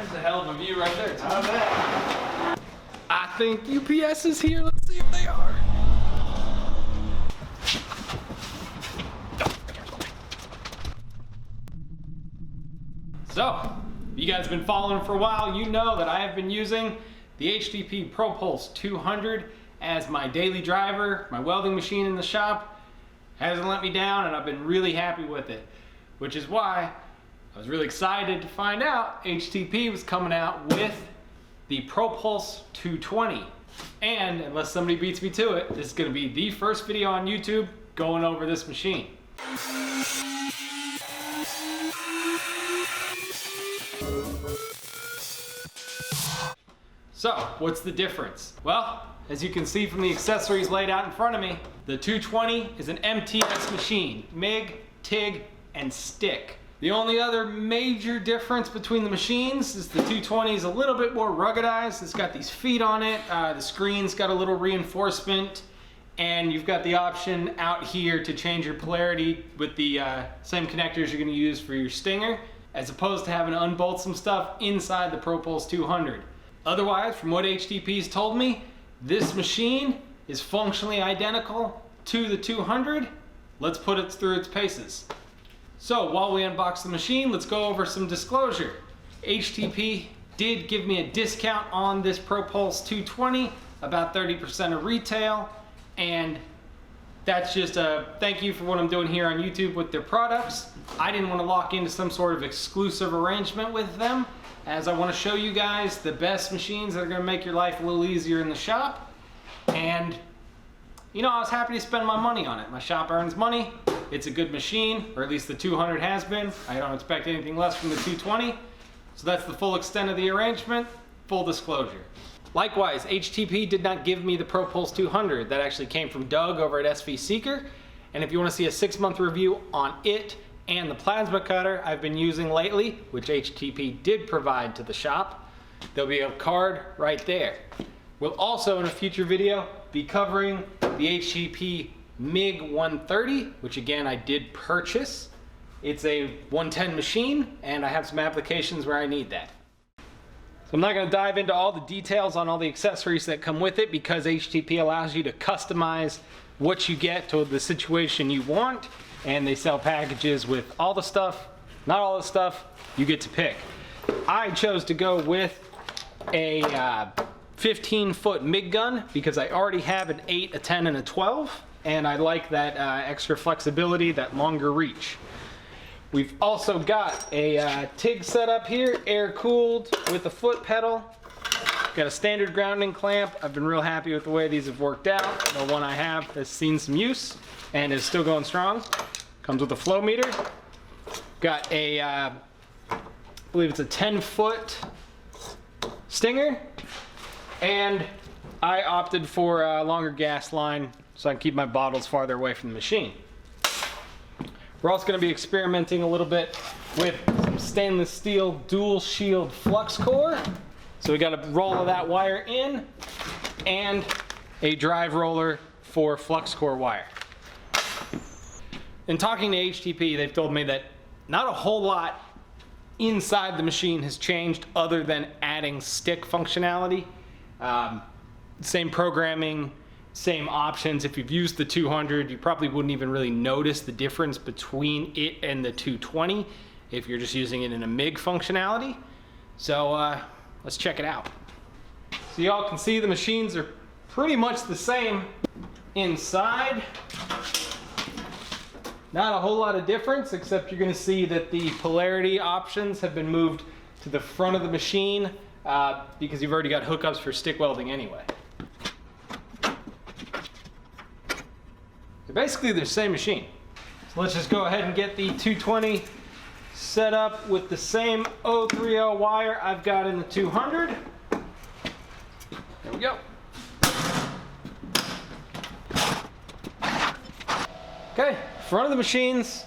There's a hell of a view right there. How's that? I think UPS is here. Let's see if they are. So, if you guys have been following for a while, you know that I have been using the HTP ProPulse 200 as my daily driver. My welding machine in the shop hasn't let me down, and I've been really happy with it, which is why I was really excited to find out HTP was coming out with the ProPulse 220. And unless somebody beats me to it, this is going to be the first video on YouTube going over this machine. So, what's the difference? Well, as you can see from the accessories laid out in front of me, the 220 is an MTS machine, MIG, TIG, and stick. The only other major difference between the machines is the 220 is a little bit more ruggedized. It's got these feet on it, the screen's got a little reinforcement, and you've got the option out here to change your polarity with the same connectors you're gonna use for your stinger, as opposed to having to unbolt some stuff inside the ProPulse 200. Otherwise, from what HTP's told me, this machine is functionally identical to the 200. Let's put it through its paces. So while we unbox the machine, let's go over some disclosure. HTP did give me a discount on this ProPulse 220, about 30% of retail, and that's just a thank you for what I'm doing here on YouTube with their products. I didn't want to lock into some sort of exclusive arrangement with them, as I want to show you guys the best machines that are going to make your life a little easier in the shop. And you know, I was happy to spend my money on it. My shop earns money. It's a good machine, or at least the 200 has been. I don't expect anything less from the 220. So that's the full extent of the arrangement. Full disclosure. Likewise, HTP did not give me the ProPulse 200. That actually came from Doug over at SV Seeker. And if you want to see a 6-month review on it and the plasma cutter I've been using lately, which HTP did provide to the shop, there'll be a card right there. We'll also, in a future video, be covering the HTP MIG 130, which again I did purchase. It's a 110 machine, and I have some applications where I need that. So I'm not going to dive into all the details on all the accessories that come with it, because HTP allows you to customize what you get to the situation you want, and they sell packages with all the stuff, not all the stuff, you get to pick. I chose to go with a 15-foot MIG gun because I already have an 8, a 10, and a 12, and I like that extra flexibility, that longer reach. We've also got a TIG setup here, air-cooled with a foot pedal. Got a standard grounding clamp. I've been real happy with the way these have worked out. The one I have has seen some use and is still going strong. Comes with a flow meter. Got a, I believe it's a 10-foot stinger. And I opted for a longer gas line so I can keep my bottles farther away from the machine. We're also going to be experimenting a little bit with some stainless steel dual shield flux core. So we got a roll of that wire in and a drive roller for flux core wire. In talking to HTP, they've told me that not a whole lot inside the machine has changed other than adding stick functionality. Same programming, same options. If you've used the 200, you probably wouldn't even really notice the difference between it and the 220 if you're just using it in a MIG functionality. So let's check it out. So y'all can see the machines are pretty much the same inside. Not a whole lot of difference, except you're going to see that the polarity options have been moved to the front of the machine because you've already got hookups for stick welding anyway. Basically, they're the same machine. So let's just go ahead and get the 220 set up with the same 030 wire I've got in the 200. There we go. Okay, front of the machines,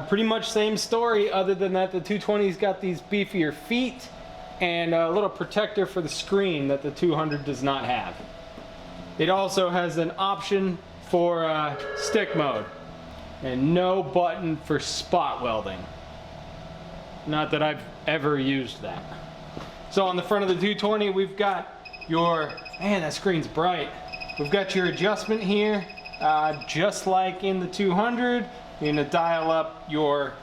pretty much same story, other than that the 220's got these beefier feet and a little protector for the screen that the 200 does not have. It also has an option for stick mode and no button for spot welding. Not that I've ever used that. So on the front of the 220, we've got your, man, that screen's bright. We've got your adjustment here, just like in the 200. You're gonna dial up your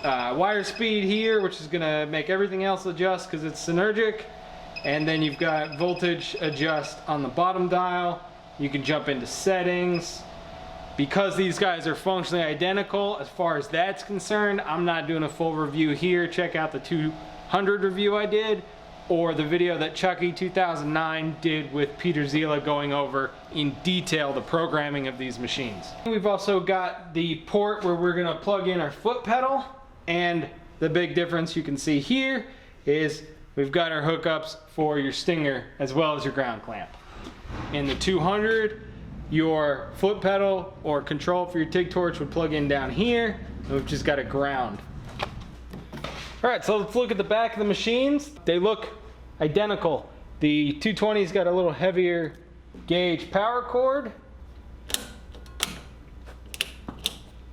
wire speed here, which is gonna make everything else adjust because it's synergic. And then you've got voltage adjust on the bottom dial. You can jump into settings. Because these guys are functionally identical as far as that's concerned, I'm not doing a full review here. Check out the 200 review I did, or the video that Chucky 2009 did with Peter Zila going over in detail the programming of these machines. We've also got the port where we're gonna plug in our foot pedal, and the big difference you can see here is we've got our hookups for your stinger as well as your ground clamp. In the 200, your foot pedal or control for your TIG torch would plug in down here, and we've just got a ground. All right, so let's look at the back of the machines. They look identical. The 220's got a little heavier gauge power cord.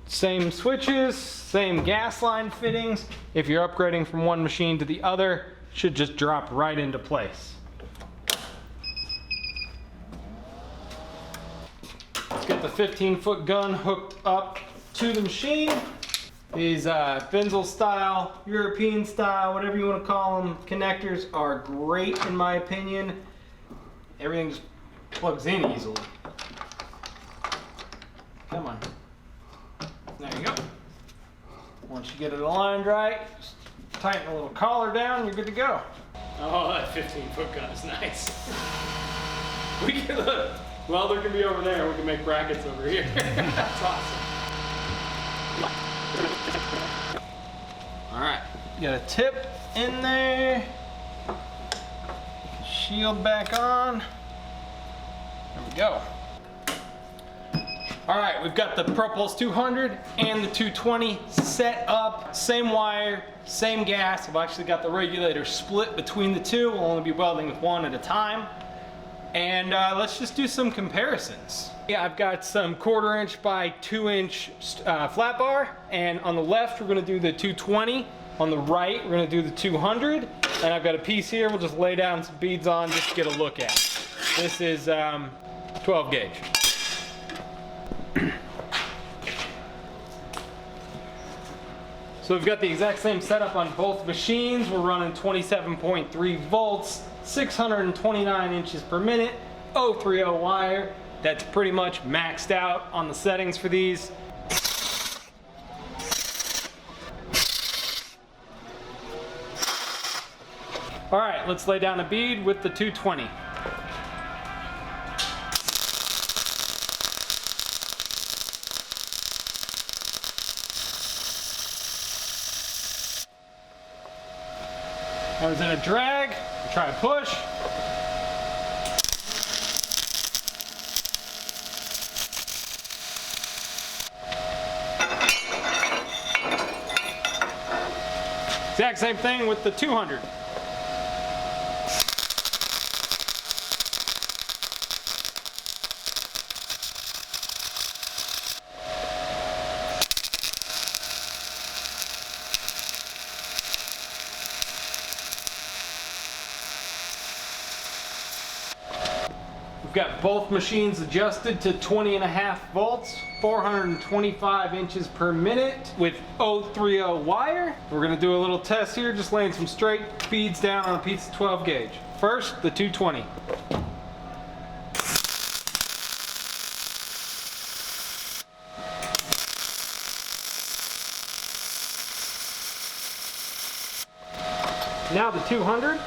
Same switches, same gas line fittings. If you're upgrading from one machine to the other, should just drop right into place. Let's get the 15-foot gun hooked up to the machine. These Benzel style, European style, whatever you want to call them, connectors are great in my opinion. Everything just plugs in easily. Come on. There you go. Once you get it aligned right, just tighten a little collar down, you're good to go. Oh, that 15-foot gun is nice. We can look. Well, there can be over there. We can make brackets over here. That's awesome. All right, got a tip in there. Shield back on. There we go. All right, we've got the ProPulse 200 and the 220 set up. Same wire, same gas. I've actually got the regulator split between the two. We'll only be welding with one at a time. And let's just do some comparisons. Yeah, I've got some 1/4 inch by 2 inch flat bar, and on the left we're gonna do the 220. On the right we're gonna do the 200, and I've got a piece here. We'll just lay down some beads on just to get a look at. This is 12 gauge. So we've got the exact same setup on both machines. We're running 27.3 volts. 629 inches per minute, 030 wire. That's pretty much maxed out on the settings for these. All right, let's lay down a bead with the 220. I was in a drag. Try a push. Exact same thing with the 200. We've got both machines adjusted to 20.5 volts, 425 inches per minute with 030 wire. We're gonna do a little test here, just laying some straight beads down on a piece of 12 gauge. First, the 220. Now the 200.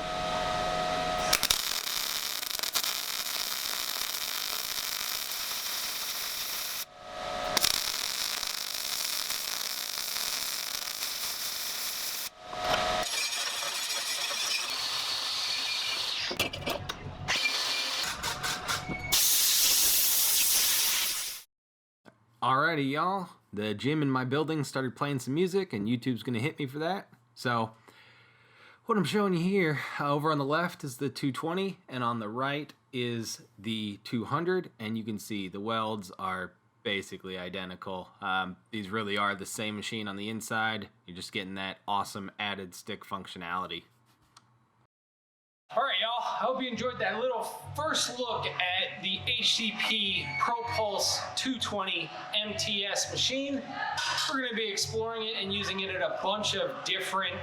Alrighty, y'all. The gym in my building started playing some music, and YouTube's gonna hit me for that. So, what I'm showing you here, over on the left is the 220, and on the right is the 200, and you can see the welds are basically identical. These really are the same machine on the inside. You're just getting that awesome added stick functionality. All right, y'all, I hope you enjoyed that little first look at the HTP ProPulse 220 MTS machine. We're going to be exploring it and using it in a bunch of different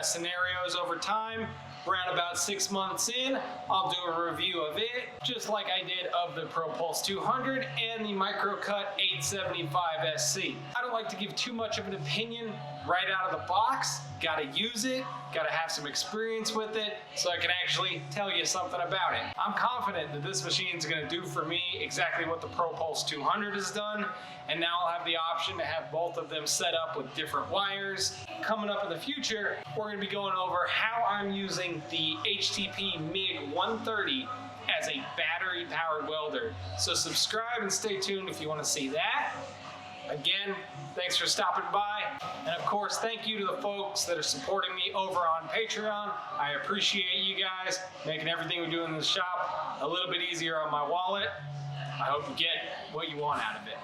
scenarios over time. Around about 6 months in, I'll do a review of it, just like I did of the ProPulse 200 and the MicroCut 875 SC. I don't like to give too much of an opinion right out of the box. Gotta use it, gotta have some experience with it, so I can actually tell you something about it. I'm confident that this machine is gonna do for me exactly what the ProPulse 200 has done, and now I'll have the option to have both of them set up with different wires. Coming up in the future, we're gonna be going over how I'm using the HTP MIG 130 as a battery-powered welder. So subscribe and stay tuned if you wanna see that. Again, thanks for stopping by. And of course, thank you to the folks that are supporting me over on Patreon. I appreciate you guys making everything we do in this shop a little bit easier on my wallet. I hope you get what you want out of it.